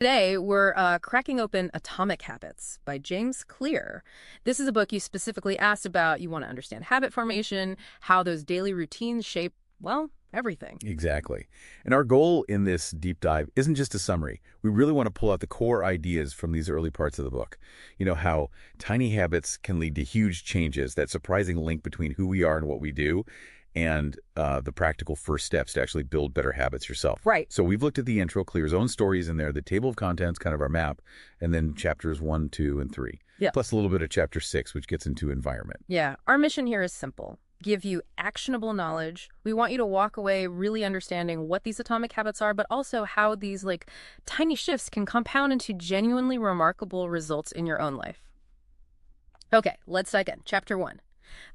Today, we're cracking open Atomic Habits by James Clear. This is a book you specifically asked about. You want to understand habit formation, how those daily routines shape, well, everything. Exactly. And our goal in this deep dive isn't just a summary. We really want to pull out the core ideas from these early parts of the book. You know, how tiny habits can lead to huge changes, that surprising link between who we are and what we do, and the practical first steps to actually build better habits yourself. Right. So we've looked at the intro, Clear's own stories in there, the table of contents, kind of our map, and then chapters 1, 2, and 3. Yeah. Plus a little bit of chapter 6, which gets into environment. Yeah. Our mission here is simple. Give you actionable knowledge. We want you to walk away really understanding what these atomic habits are, but also how these tiny shifts can compound into genuinely remarkable results in your own life. Okay, let's dive in. Chapter 1.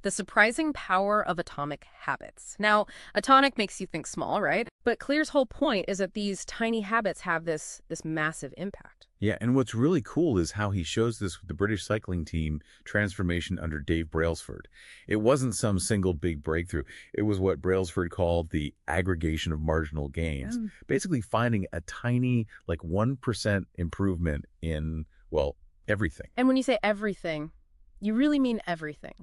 The surprising power of atomic habits. Now, atomic makes you think small, right? But Clear's whole point is that these tiny habits have this massive impact. Yeah, and what's really cool is how he shows this with the British cycling team transformation under Dave Brailsford. It wasn't some single big breakthrough. It was what Brailsford called the aggregation of marginal gains. Basically finding a tiny, 1% improvement in, well, everything. And when you say everything, you really mean everything.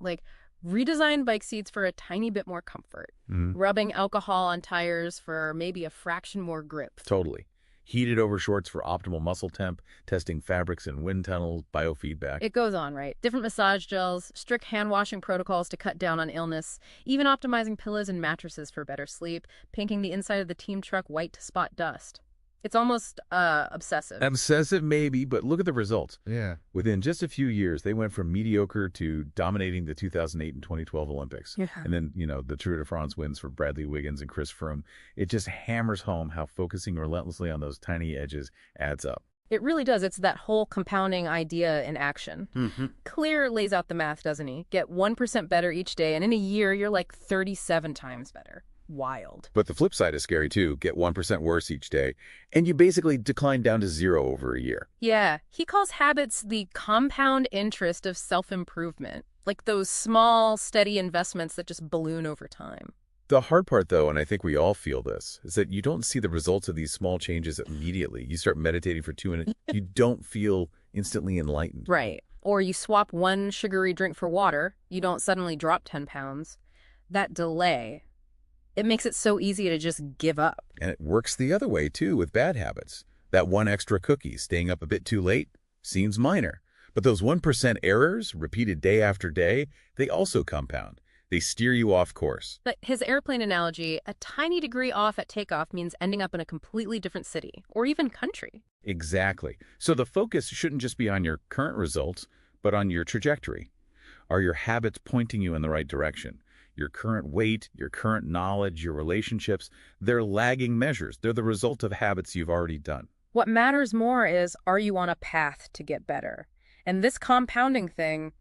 Redesign bike seats for a tiny bit more comfort. Rubbing alcohol on tires for maybe a fraction more grip. Totally. Heated over shorts for optimal muscle temp, testing fabrics in wind tunnels, biofeedback. It goes on, right? Different massage gels, strict hand-washing protocols to cut down on illness, even optimizing pillows and mattresses for better sleep, painting the inside of the team truck white to spot dust. It's almost obsessive. Obsessive, maybe, but look at the results. Yeah. Within just a few years, they went from mediocre to dominating the 2008 and 2012 Olympics. Yeah. And then, the Tour de France wins for Bradley Wiggins and Chris Froome. It just hammers home how focusing relentlessly on those tiny edges adds up. It really does. It's that whole compounding idea in action. Clear lays out the math, doesn't he? Get 1% better each day, and in a year, you're 37 times better. Wild. But the flip side is scary, too. Get 1% worse each day, and you basically decline down to 0 over a year. Yeah, he calls habits the compound interest of self-improvement, like those small, steady investments that just balloon over time. The hard part, though, and I think we all feel this, is that you don't see the results of these small changes immediately. You start meditating for 2 minutes, you don't feel instantly enlightened. Right. Or you swap one sugary drink for water, you don't suddenly drop 10 pounds. That delay, it makes it so easy to just give up. And it works the other way, too, with bad habits. That one extra cookie, staying up a bit too late, seems minor. But those 1% errors, repeated day after day, they also compound. They steer you off course. But his airplane analogy, a tiny degree off at takeoff means ending up in a completely different city, or even country. Exactly. So the focus shouldn't just be on your current results, but on your trajectory. Are your habits pointing you in the right direction? Your current weight, your current knowledge, your relationships, they're lagging measures. They're the result of habits you've already done. What matters more is, are you on a path to get better? And this compounding thing,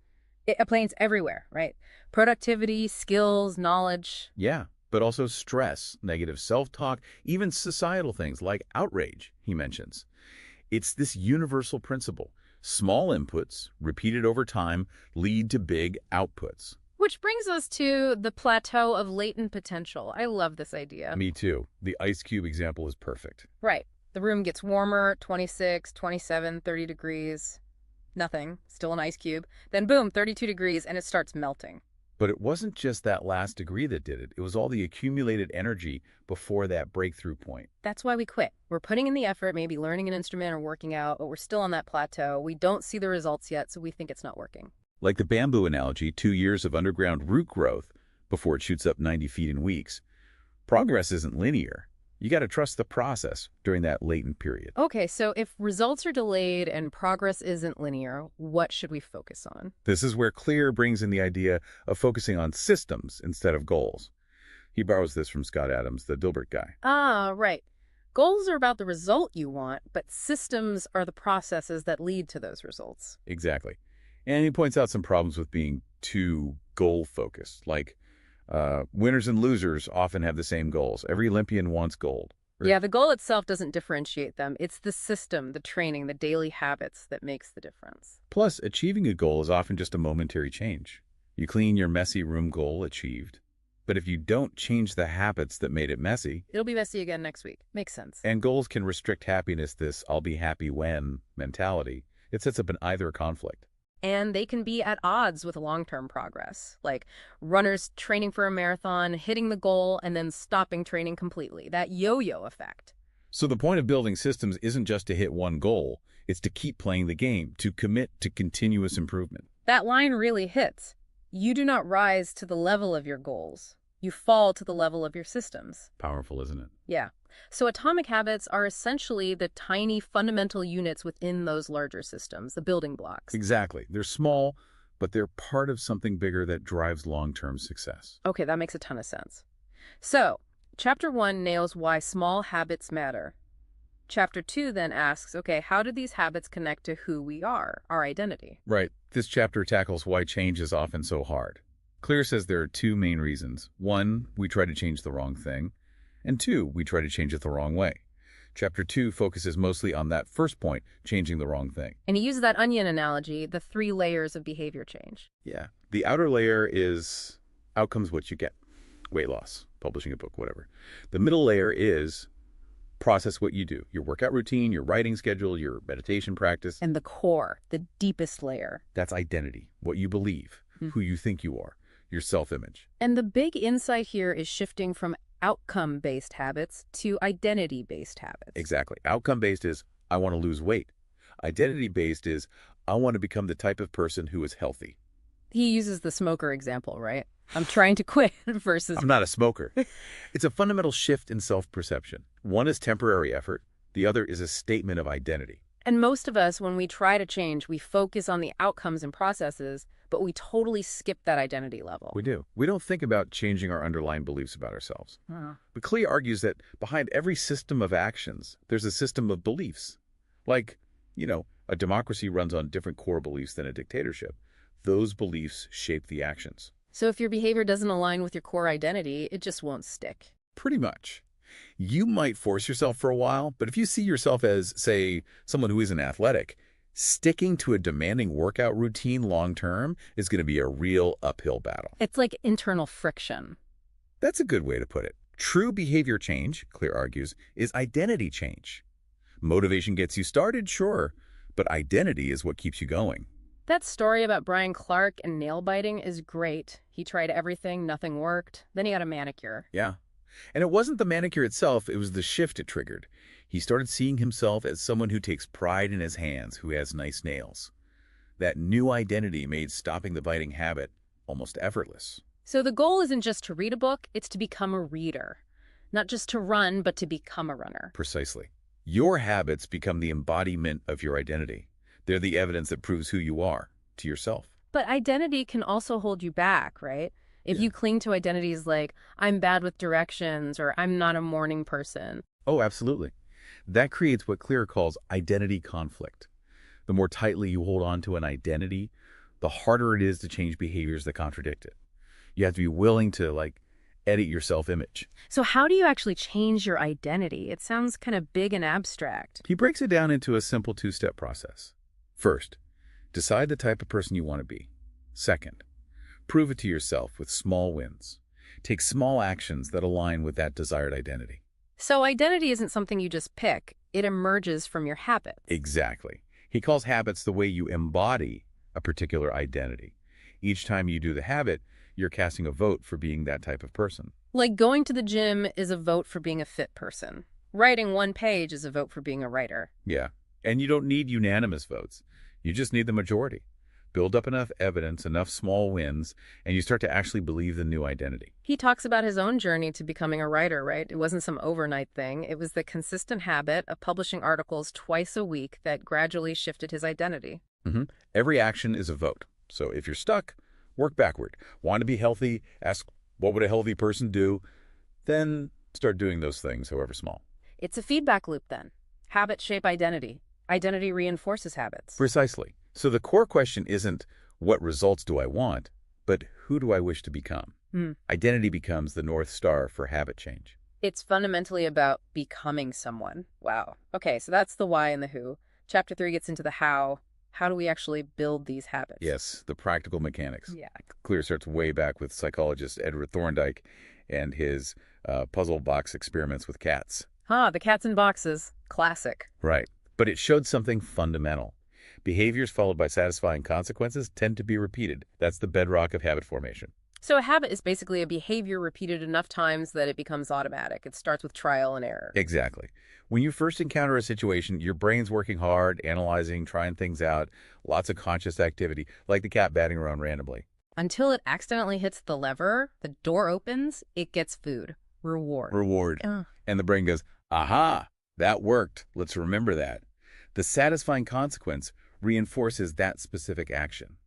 it applies everywhere, right? Productivity, skills, knowledge. Yeah, but also stress, negative self-talk, even societal things like outrage, he mentions. It's this universal principle. Small inputs, repeated over time, lead to big outputs. Which brings us to the plateau of latent potential. I love this idea. Me too. The ice cube example is perfect. Right. The room gets warmer, 26, 27, 30 degrees. Nothing. Still an ice cube. Then boom, 32 degrees, and it starts melting. But it wasn't just that last degree that did it. It was all the accumulated energy before that breakthrough point. That's why we quit. We're putting in the effort, maybe learning an instrument or working out, but we're still on that plateau. We don't see the results yet, so we think it's not working. Like the bamboo analogy, 2 years of underground root growth before it shoots up 90 feet in weeks. Progress isn't linear. You got to trust the process during that latent period. Okay, so if results are delayed and progress isn't linear, what should we focus on? This is where Clear brings in the idea of focusing on systems instead of goals. He borrows this from Scott Adams, the Dilbert guy. Ah, right. Goals are about the result you want, but systems are the processes that lead to those results. Exactly. And he points out some problems with being too goal-focused, like winners and losers often have the same goals. Every Olympian wants gold. Yeah, the goal itself doesn't differentiate them. It's the system, the training, the daily habits that makes the difference. Plus, achieving a goal is often just a momentary change. You clean your messy room, goal achieved. But if you don't change the habits that made it messy, It'll be messy again next week. Makes sense. and goals can restrict happiness, this I'll be happy when mentality, it sets up an either conflict. And they can be at odds with long-term progress, like runners training for a marathon, hitting the goal, and then stopping training completely. That yo-yo effect. So the point of building systems isn't just to hit one goal, it's to keep playing the game, to commit to continuous improvement. That line really hits. You do not rise to the level of your goals. You fall to the level of your systems. Powerful, isn't it? Yeah. So atomic habits are essentially the tiny fundamental units within those larger systems, the building blocks. Exactly. They're small, but they're part of something bigger that drives long-term success. Okay, that makes a ton of sense. So, Chapter 1 nails why small habits matter. Chapter 2 then asks, okay, how do these habits connect to who we are, our identity? Right. This chapter tackles why change is often so hard. Clear says there are two main reasons. One, we try to change the wrong thing. And two, we try to change it the wrong way. Chapter 2 focuses mostly on that first point, changing the wrong thing. And he uses that onion analogy, the 3 layers of behavior change. Yeah. The outer layer is outcomes what you get. Weight loss, publishing a book, whatever. The middle layer is process what you do. Your workout routine, your writing schedule, your meditation practice. And the core, the deepest layer. That's identity, what you believe, who you think you are, your self-image. And the big insight here is shifting from outcome-based habits to identity-based habits. Exactly. Outcome-based is, I want to lose weight. Identity-based is, I want to become the type of person who is healthy. He uses the smoker example, right? I'm trying to quit versus... I'm not a smoker. It's a fundamental shift in self-perception. One is temporary effort. The other is a statement of identity. And most of us, when we try to change, we focus on the outcomes and processes, but we totally skip that identity level. We do. We don't think about changing our underlying beliefs about ourselves. But Clee argues that behind every system of actions, there's a system of beliefs. Like, a democracy runs on different core beliefs than a dictatorship. Those beliefs shape the actions. So if your behavior doesn't align with your core identity, it just won't stick. Pretty much. You might force yourself for a while, but if you see yourself as, say, someone who isn't athletic, sticking to a demanding workout routine long-term is going to be a real uphill battle. It's like internal friction. That's a good way to put it. True behavior change, Clear argues, is identity change. Motivation gets you started, sure, but identity is what keeps you going. That story about Brian Clark and nail biting is great. He tried everything, nothing worked. Then he got a manicure. Yeah. And it wasn't the manicure itself, it was the shift it triggered. He started seeing himself as someone who takes pride in his hands, who has nice nails. That new identity made stopping the biting habit almost effortless. So the goal isn't just to read a book, it's to become a reader. Not just to run, but to become a runner. Precisely. Your habits become the embodiment of your identity. They're the evidence that proves who you are to yourself. But identity can also hold you back, right? If you cling to identities like, I'm bad with directions, or I'm not a morning person. Oh, absolutely. That creates what Clear calls identity conflict. The more tightly you hold on to an identity, the harder it is to change behaviors that contradict it. You have to be willing to, edit your self-image. So how do you actually change your identity? It sounds kind of big and abstract. He breaks it down into a simple two-step process. First, decide the type of person you want to be. Second, prove it to yourself with small wins. Take small actions that align with that desired identity. So identity isn't something you just pick. It emerges from your habit. Exactly. He calls habits the way you embody a particular identity. Each time you do the habit, you're casting a vote for being that type of person. Like going to the gym is a vote for being a fit person. Writing one page is a vote for being a writer. Yeah. And you don't need unanimous votes. You just need the majority. Build up enough evidence, enough small wins, and you start to actually believe the new identity. He talks about his own journey to becoming a writer, right? It wasn't some overnight thing. It was the consistent habit of publishing articles twice a week that gradually shifted his identity. Every action is a vote. So if you're stuck, work backward. Want to be healthy? Ask, what would a healthy person do? Then start doing those things, however small. It's a feedback loop then. Habits shape identity. Identity reinforces habits. Precisely. So the core question isn't, what results do I want, but who do I wish to become? Identity becomes the North Star for habit change. It's fundamentally about becoming someone. Wow. Okay, so that's the why and the who. Chapter 3 gets into the how. how do we actually build these habits? Yes, the practical mechanics. Yeah. Clear starts way back with psychologist Edward Thorndike and his puzzle box experiments with cats. The cats in boxes. Classic. Right. But it showed something fundamental. Behaviors followed by satisfying consequences tend to be repeated. That's the bedrock of habit formation. So a habit is basically a behavior repeated enough times that it becomes automatic. It starts with trial and error. Exactly. When you first encounter a situation, your brain's working hard, analyzing, trying things out, lots of conscious activity, like the cat batting around randomly. Until it accidentally hits the lever, the door opens, it gets food. Reward. Reward. Ugh. And the brain goes, aha, that worked. Let's remember that. The satisfying consequence reinforces that specific action.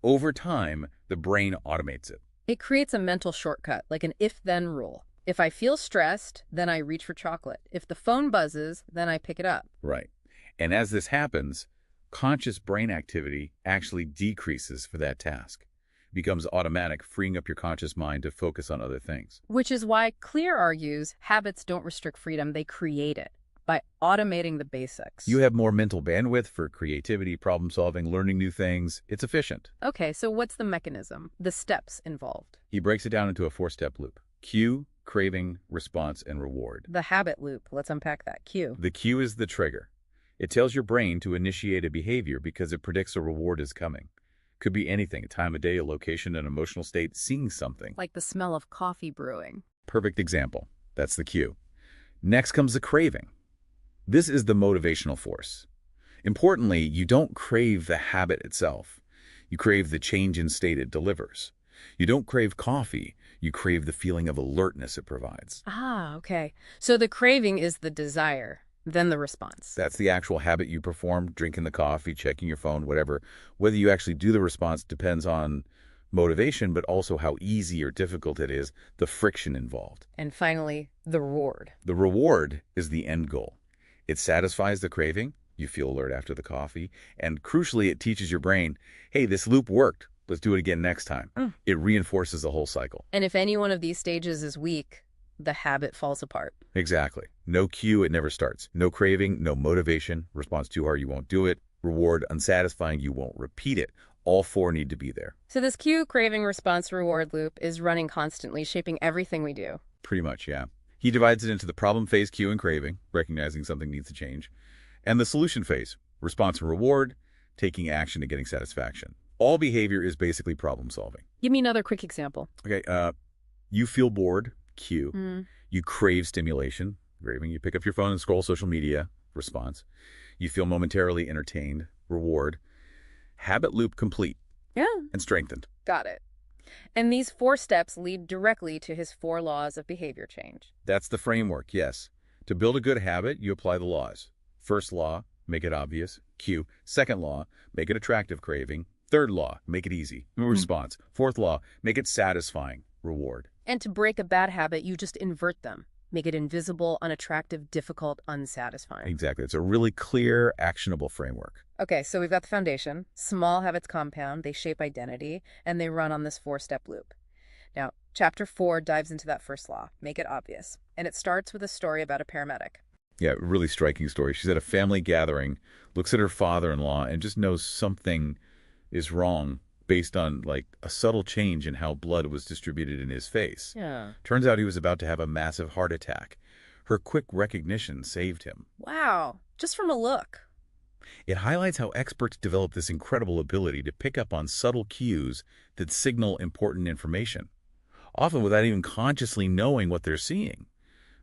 Over time, the brain automates it. It creates a mental shortcut, like an if-then rule. If I feel stressed, then I reach for chocolate. If the phone buzzes, then I pick it up. Right. And as this happens, conscious brain activity actually decreases for that task. It becomes automatic, freeing up your conscious mind to focus on other things. Which is why Clear argues habits don't restrict freedom, they create it by automating the basics. You have more mental bandwidth for creativity, problem solving, learning new things. It's efficient. Okay, so what's the mechanism, the steps involved? He breaks it down into a 4-step loop. Cue, craving, response, and reward. The habit loop. Let's unpack that. Cue. The cue is the trigger. It tells your brain to initiate a behavior because it predicts a reward is coming. Could be anything, a time of day, a location, an emotional state, seeing something. Like the smell of coffee brewing. Perfect example. That's the cue. Next comes the craving. This is the motivational force. Importantly, you don't crave the habit itself. You crave the change in state it delivers. You don't crave coffee. You crave the feeling of alertness it provides. Okay. So the craving is the desire, then the response. That's the actual habit you perform, drinking the coffee, checking your phone, whatever. Whether you actually do the response depends on motivation, but also how easy or difficult it is, the friction involved. And finally, the reward. The reward is the end goal. It satisfies the craving, you feel alert after the coffee, and crucially, it teaches your brain, hey, this loop worked. Let's do it again next time. It reinforces the whole cycle. And if any one of these stages is weak, the habit falls apart. Exactly. No cue, it never starts. No craving, no motivation. Response too hard, you won't do it. Reward, unsatisfying, you won't repeat it. All four need to be there. So this cue, craving, response, reward loop is running constantly, shaping everything we do. Pretty much, yeah. He divides it into the problem phase, cue and craving, recognizing something needs to change, and the solution phase, response and reward, taking action and getting satisfaction. All behavior is basically problem solving. Give me another quick example. Okay, you feel bored, cue. You crave stimulation, craving. You pick up your phone and scroll social media, response. You feel momentarily entertained, reward. Habit loop complete. Yeah. And strengthened. Got it. And these 4 steps lead directly to his 4 laws of behavior change. That's the framework, yes. To build a good habit, you apply the laws. First law, make it obvious, cue. Second law, make it attractive, craving. Third law, make it easy, response. Fourth law, make it satisfying, reward. And to break a bad habit, you just invert them. Make it invisible, unattractive, difficult, unsatisfying. Exactly. It's a really clear, actionable framework. Okay, so we've got the foundation. Small habits compound, they shape identity, and they run on this 4-step loop. Now, chapter 4 dives into that first law, make it obvious. And it starts with a story about a paramedic. Yeah, really striking story. She's at a family gathering, looks at her father-in-law, and just knows something is wrong based on, like, a subtle change in how blood was distributed in his face. Yeah. Turns out he was about to have a massive heart attack. Her quick recognition saved him. Wow, just from a look. It highlights how experts develop this incredible ability to pick up on subtle cues that signal important information, often without even consciously knowing what they're seeing.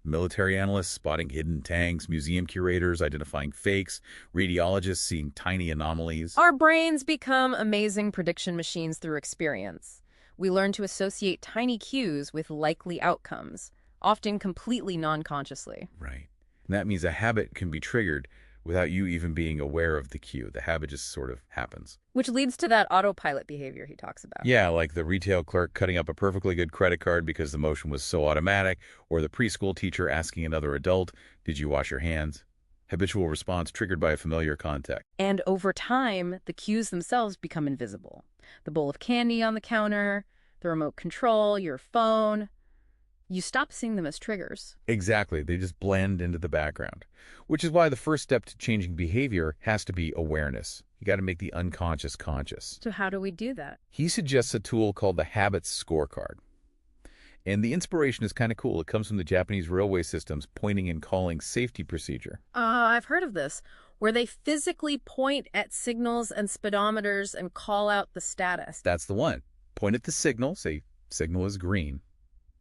Military analysts spotting hidden tanks, museum curators identifying fakes, radiologists seeing tiny anomalies. Our brains become amazing prediction machines through experience. We learn to associate tiny cues with likely outcomes, often completely non-consciously. Right. And that means a habit can be triggered without you even being aware of the cue. The habit just sort of happens. Which leads to that autopilot behavior he talks about. Yeah, like the retail clerk cutting up a perfectly good credit card because the motion was so automatic, or the preschool teacher asking another adult, did you wash your hands? Habitual response triggered by a familiar context. And over time, the cues themselves become invisible. The bowl of candy on the counter, the remote control, your phone. You stop seeing them as triggers. Exactly. They just blend into the background, which is why the first step to changing behavior has to be awareness. You got to make the unconscious conscious. So how do we do that? He suggests a tool called the Habits Scorecard. And the inspiration is kind of cool. It comes from the Japanese railway system's pointing and calling safety procedure. I've heard of this, where they physically point at signals and speedometers and call out the status. That's the one. Point at the signal, say signal is green.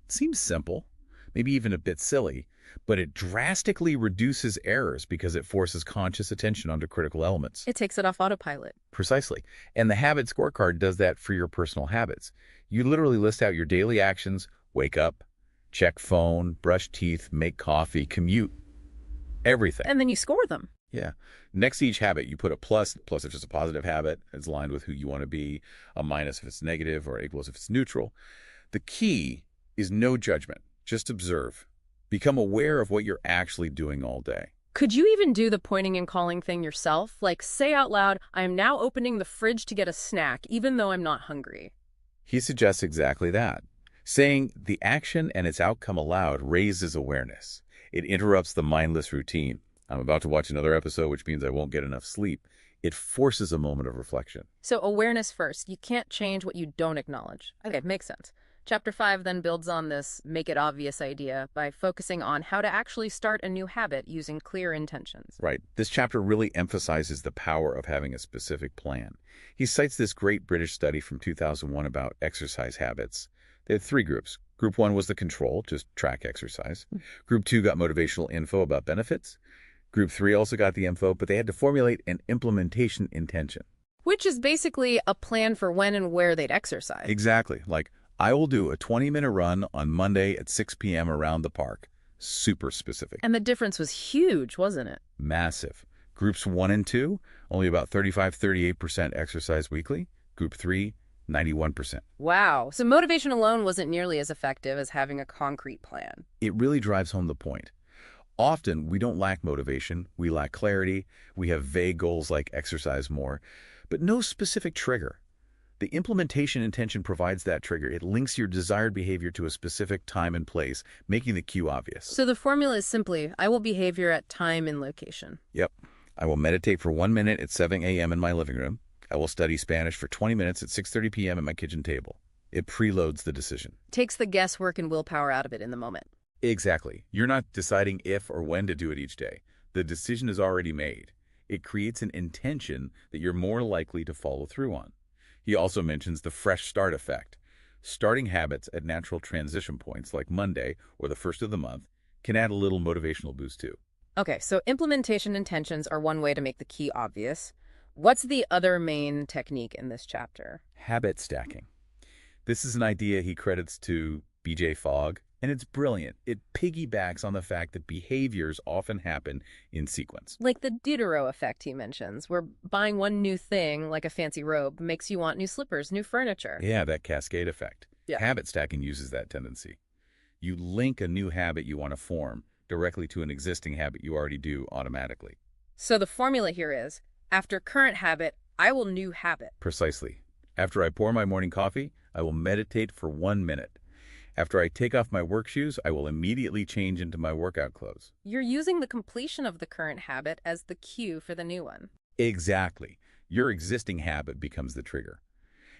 It seems simple, maybe even a bit silly, but it drastically reduces errors because it forces conscious attention onto critical elements. It takes it off autopilot. Precisely. And the Habit Scorecard does that for your personal habits. You literally list out your daily actions: wake up, check phone, brush teeth, make coffee, commute, everything. And then you score them. Yeah. Next to each habit, you put a plus if it's a positive habit, it's aligned with who you want to be, a minus if it's negative, or equals if it's neutral. The key is no judgment. Just observe. Become aware of what you're actually doing all day. Could you even do the pointing and calling thing yourself? Like, say out loud, I am now opening the fridge to get a snack, even though I'm not hungry. He suggests exactly that. Saying the action and its outcome aloud raises awareness. It interrupts the mindless routine. I'm about to watch another episode, which means I won't get enough sleep. It forces a moment of reflection. So awareness first. You can't change what you don't acknowledge. Okay, makes sense. Chapter 5 then builds on this make it obvious idea by focusing on how to actually start a new habit using clear intentions. Right. This chapter really emphasizes the power of having a specific plan. He cites this great British study from 2001 about exercise habits. They had 3 groups. Group 1 was the control, just track exercise. Group 2 got motivational info about benefits. Group 3 also got the info, but they had to formulate an implementation intention. Which is basically a plan for when and where they'd exercise. Exactly. Like, I will do a 20-minute run on Monday at 6 p.m. around the park. Super specific. And the difference was huge, wasn't it? Massive. Groups 1 and 2, only about 35–38% exercise weekly. Group 3, 91%. Wow. So motivation alone wasn't nearly as effective as having a concrete plan. It really drives home the point. Often, we don't lack motivation, we lack clarity, we have vague goals like exercise more, but no specific trigger. The implementation intention provides that trigger. It links your desired behavior to a specific time and place, making the cue obvious. So the formula is simply, I will behavior at time and location. Yep. I will meditate for 1 minute at 7 a.m. in my living room. I will study Spanish for 20 minutes at 6:30 p.m. at my kitchen table. It preloads the decision. Takes the guesswork and willpower out of it in the moment. Exactly. You're not deciding if or when to do it each day. The decision is already made. It creates an intention that you're more likely to follow through on. He also mentions the fresh start effect. Starting habits at natural transition points like Monday or the first of the month can add a little motivational boost too. Okay, so implementation intentions are one way to make the key obvious. What's the other main technique in this chapter? Habit stacking. This is an idea he credits to B.J. Fogg, and it's brilliant. It piggybacks on the fact that behaviors often happen in sequence. Like the Diderot effect he mentions, where buying one new thing, like a fancy robe, makes you want new slippers, new furniture. Yeah, that cascade effect. Yeah. Habit stacking uses that tendency. You link a new habit you want to form directly to an existing habit you already do automatically. So the formula here is, after current habit, I will new habit. Precisely. After I pour my morning coffee, I will meditate for 1 minute. After I take off my work shoes, I will immediately change into my workout clothes. You're using the completion of the current habit as the cue for the new one. Exactly. Your existing habit becomes the trigger.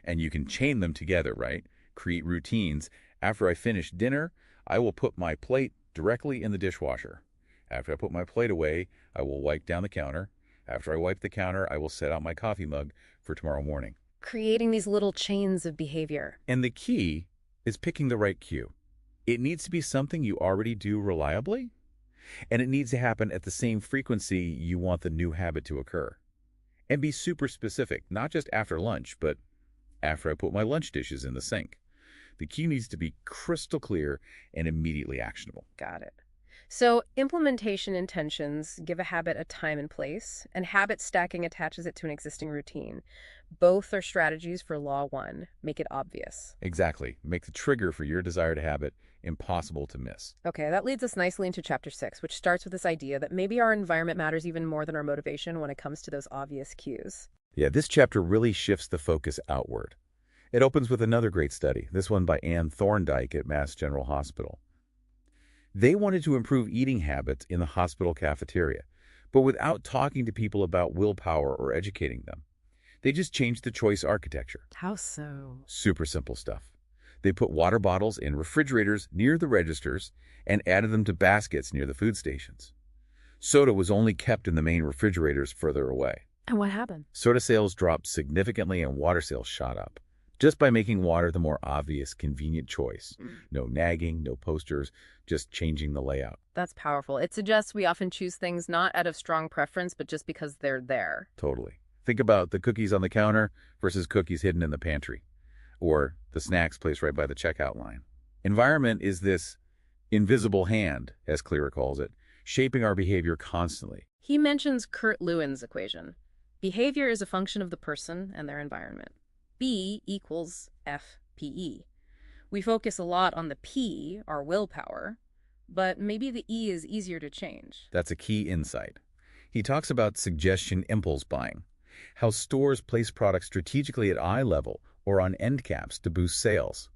And you can chain them together, right? Create routines. After I finish dinner, I will put my plate directly in the dishwasher. After I put my plate away, I will wipe down the counter. After I wipe the counter, I will set out my coffee mug for tomorrow morning. Creating these little chains of behavior. And the key is picking the right cue. It needs to be something you already do reliably, and it needs to happen at the same frequency you want the new habit to occur. And be super specific, not just after lunch, but after I put my lunch dishes in the sink. The cue needs to be crystal clear and immediately actionable. Got it. So implementation intentions give a habit a time and place, and habit stacking attaches it to an existing routine. Both are strategies for Law 1. Make it obvious. Exactly. Make the trigger for your desired habit impossible to miss. Okay, that leads us nicely into Chapter 6, which starts with this idea that maybe our environment matters even more than our motivation when it comes to those obvious cues. Yeah, this chapter really shifts the focus outward. It opens with another great study, this one by Anne Thorndike at Mass General Hospital. They wanted to improve eating habits in the hospital cafeteria, but without talking to people about willpower or educating them. They just changed the choice architecture. How so? Super simple stuff. They put water bottles in refrigerators near the registers and added them to baskets near the food stations. Soda was only kept in the main refrigerators further away. And what happened? Soda sales dropped significantly and water sales shot up, just by making water the more obvious, convenient choice. No nagging, no posters, just changing the layout. That's powerful. It suggests we often choose things not out of strong preference, but just because they're there. Totally. Think about the cookies on the counter versus cookies hidden in the pantry, or the snacks placed right by the checkout line. Environment is this invisible hand, as Clear calls it, shaping our behavior constantly. He mentions Kurt Lewin's equation. Behavior is a function of the person and their environment. B equals FPE. We focus a lot on the P, our willpower, but maybe the E is easier to change. That's a key insight. He talks about suggestion impulse buying, how stores place products strategically at eye level or on end caps to boost sales.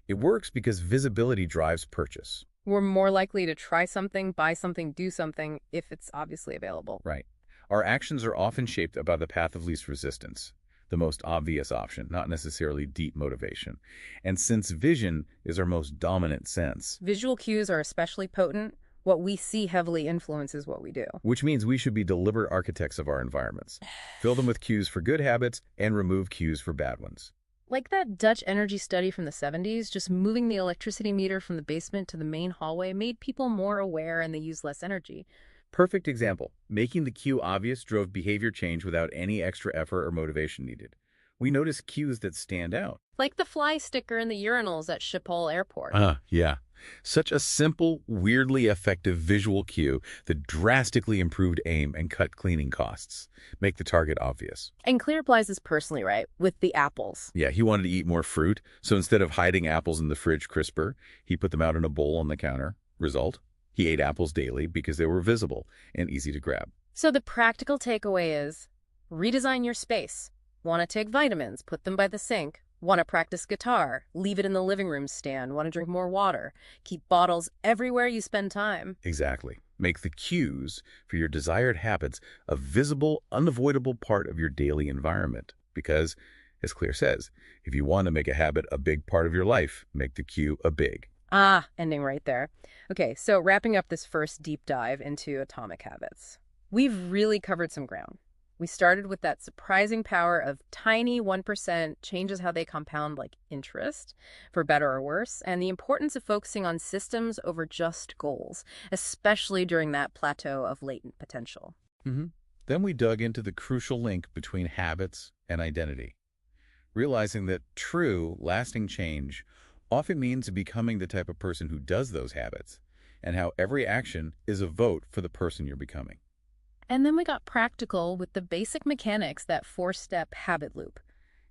It works because visibility drives purchase. We're more likely to try something, buy something, do something if it's obviously available. Right. Our actions are often shaped by the path of least resistance, the most obvious option, not necessarily deep motivation. And since vision is our most dominant sense, Visual cues are especially potent. What we see heavily influences what we do. which means we should be deliberate architects of our environments. Fill them with cues for good habits and remove cues for bad ones. Like that Dutch energy study from the 70s, just moving the electricity meter from the basement to the main hallway made people more aware and they used less energy. Perfect example. Making the cue obvious drove behavior change without any extra effort or motivation needed. We notice cues that stand out. Like the fly sticker in the urinals at Schiphol Airport. Yeah. Such a simple, weirdly effective visual cue that drastically improved aim and cut cleaning costs. Make the target obvious. And Clear applies this personally, right? With the apples. Yeah, he wanted to eat more fruit, so instead of hiding apples in the fridge crisper, he put them out in a bowl on the counter. Result? He ate apples daily because they were visible and easy to grab. So the practical takeaway is redesign your space. Want to take vitamins? Put them by the sink. Want to practice guitar? Leave it in the living room stand. Want to drink more water? Keep bottles everywhere you spend time. Exactly. Make the cues for your desired habits a visible, unavoidable part of your daily environment. Because, as Clear says, if you want to make a habit a big part of your life, make the cue a big. Ending right there. Okay, so wrapping up this first deep dive into atomic habits. We've really covered some ground. We started with that surprising power of tiny 1% changes how they compound like interest, for better or worse, and the importance of focusing on systems over just goals, especially during that plateau of latent potential. Then we dug into the crucial link between habits and identity, realizing that true, lasting change often means becoming the type of person who does those habits, and how every action is a vote for the person you're becoming. And then we got practical with the basic mechanics, that four-step habit loop.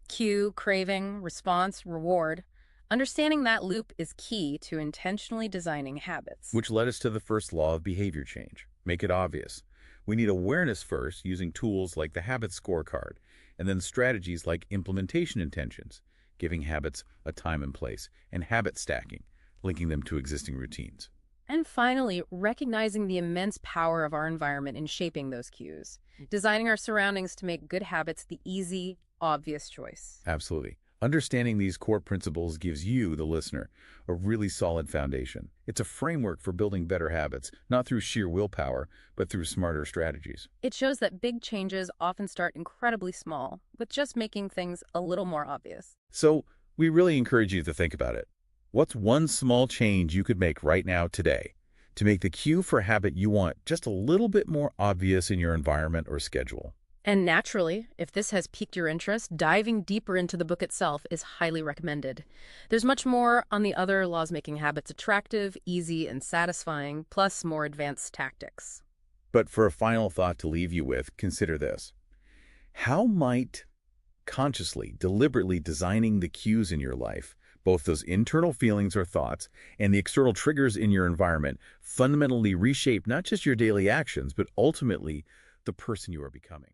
Cue, craving, response, reward. Understanding that loop is key to intentionally designing habits. Which led us to the first law of behavior change. Make it obvious. We need awareness first, using tools like the habit scorecard, and then strategies like implementation intentions, giving habits a time and place, and habit stacking, linking them to existing routines. And finally, recognizing the immense power of our environment in shaping those cues. Designing our surroundings to make good habits the easy, obvious choice. Absolutely. Understanding these core principles gives you, the listener, a really solid foundation. It's a framework for building better habits, not through sheer willpower, but through smarter strategies. It shows that big changes often start incredibly small, with just making things a little more obvious. So, we really encourage you to think about it. What's one small change you could make right now today to make the cue for a habit you want just a little bit more obvious in your environment or schedule? And naturally, if this has piqued your interest, diving deeper into the book itself is highly recommended. There's much more on the other laws making habits attractive, easy, and satisfying, plus more advanced tactics. But for a final thought to leave you with, consider this. How might consciously, deliberately designing the cues in your life, both those internal feelings or thoughts and the external triggers in your environment, fundamentally reshape not just your daily actions, but ultimately the person you are becoming?